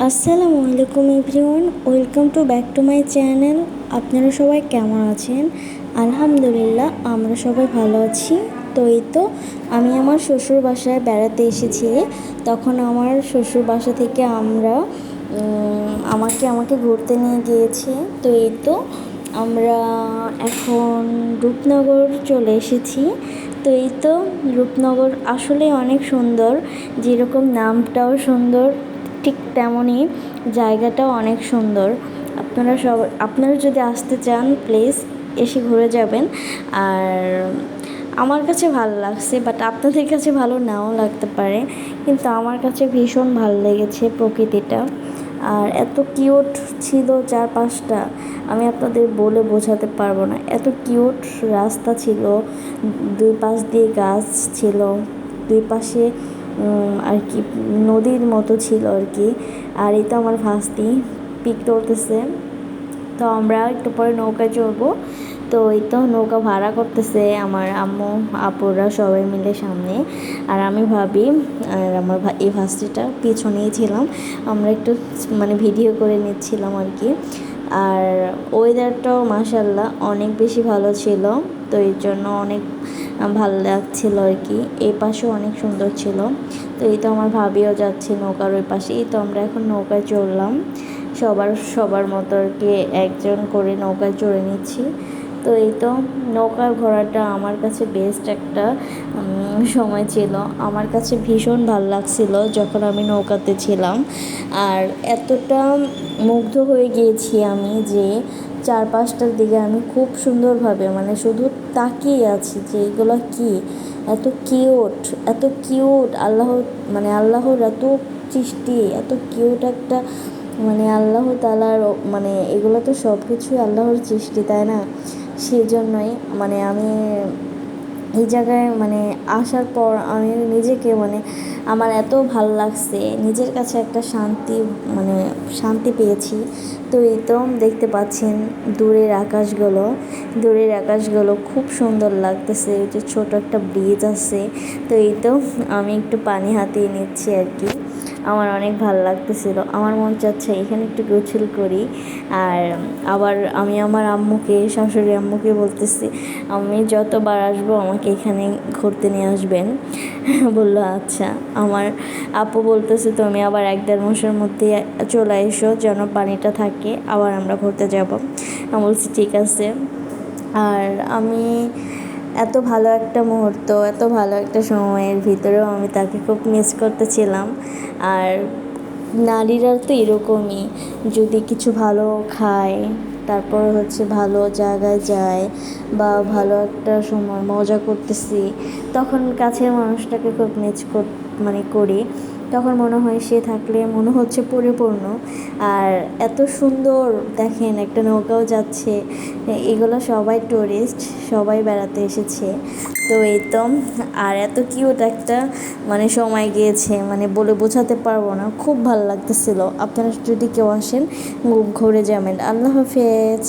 আসসালামু আলাইকুম everyone, welcome to back to my channel. আপনারা সবাই কেমন আছেন? আলহামদুলিল্লাহ, আমরা সবাই ভালো আছি। তো এই তো আমি আমার শ্বশুর বাসায় বেড়াতে এসেছি। তখন আমার শ্বশুর বাসা থেকে আমাকে ঘুরতে নিয়ে গিয়েছে। তো এই তো আমরা এখন রূপনগর চলে এসেছি। তো এই তো রূপনগর আসলে অনেক সুন্দর, যেরকম নামটাও সুন্দর ঠিক তেমনই জায়গাটাও অনেক সুন্দর। আপনারা যদি আসতে চান প্লিজ এসে ঘুরে যাবেন। আর আমার কাছে ভালো লাগছে, বাট আপনাদের কাছে ভালো নাও লাগতে পারে, কিন্তু আমার কাছে ভীষণ ভালো লেগেছে প্রকৃতিটা। আর এত কিউট ছিল চারপাশটা, আমি আপনাদের বলে বোঝাতে পারবো না। এত কিউট রাস্তা ছিল, দুই পাশ দিয়ে গাছ ছিল, দুই পাশে আর কি নদীর মতো ছিল আর কি। আর এই তো আমার ভাস্তি পিক তুলতেছে। তো আমরা একটু পরে নৌকায় চড়বো। তো এই তো নৌকা ভাড়া করতেছে আমার আম্মু আপুরা সবাই মিলে সামনে, আর আমি ভাবি আর আমার এই ভাস্তিটা পিছনেই ছিলাম। আমরা একটু ভিডিও করে নিচ্ছিলাম আর কি। আর ওয়েদারটাও মাশাল্লাহ অনেক বেশি ভালো ছিল, তো এর জন্য অনেক ভালো লাগছিল আর কি। এই পাশেও অনেক সুন্দর ছিল। তো এই তো আমার ভাবিও যাচ্ছে নৌকার ওই পাশেই। তো আমরা এখন নৌকায় চড়লাম, সবার মতো আর কি একজন করে নৌকায় চড়ে নিচ্ছি। তো এই তো নৌকা ঘোরাটা আমার কাছে বেস্ট একটা সময় ছিল। আমার কাছে ভীষণ ভালো লাগছিল যখন আমি নৌকাতে ছিলাম। আর এতটা মুগ্ধ হয়ে গিয়েছি আমি যে চারপাশটার দিকে আমি খুব সুন্দরভাবে শুধু তাকিয়ে আছি যে এগুলো কি, এত কিউট, এত কিউট। আল্লাহর এত সৃষ্টি, এত কিউট একটা আল্লাহ তাআলার এগুলো তো সব কিছুই আল্লাহর সৃষ্টি, তাই না? সেজন্যই আমি এই জায়গায় আসার পর আমি নিজেকে আমার এত ভালো লাগছে, নিজের কাছে একটা শান্তি পেয়েছি। তো এই তো দেখতে পাচ্ছেন দূরের আকাশগুলো খুব সুন্দর লাগতেছে। এই যে ছোট একটা ব্রিজ আছে। তো এই তো আমি একটু পানি হাতিয়ে নিচ্ছি আর কি। আমার অনেক ভালো লাগতেছিল, আমার মন চাচ্ছে এখানে একটু গোসল করি। আর আবার আমি আমার শাশুড়ি আম্মুকে বলতেছি, আমি যতবার আসবো আমাকে এখানে ঘুরতে নিয়ে আসবেন। বললো আচ্ছা। আমার আপু বলতেছে তুমি আবার 1-1.5 মাসের মধ্যে চলে এসো, যেন পানিটা থাকে, আবার আমরা ঘুরতে যাব। আমি বলছি ঠিক আছে। আর আমি এত ভালো একটা মুহূর্ত, এত ভালো একটা সময়ের ভিতরেও আমি তাকে খুব মিস করতেছিলাম। আর নারীরা তো এরকমই, যদি কিছু ভালো খায়, তারপর ভালো জায়গায় যায়, বা ভালো একটা সময় মজা করতেছি, তখন কাছের মানুষটাকে খুব মিস করি। তখন মনে হয় সে থাকলে মনে হচ্ছে পরিপূর্ণ। আর এত সুন্দর দেখেন, একটা নৌকাও যাচ্ছে, এগুলো সবাই টুরিস্ট, সবাই বেড়াতে এসেছে। তো এই তো আর এত কিউট একটা সময় গিয়েছে, বলে বোঝাতে পারবো না, খুব ভালো লাগতেছিল। আপনারা যদি কেউ আসেন ঘুরে যাবেন। আল্লাহ হাফেজ।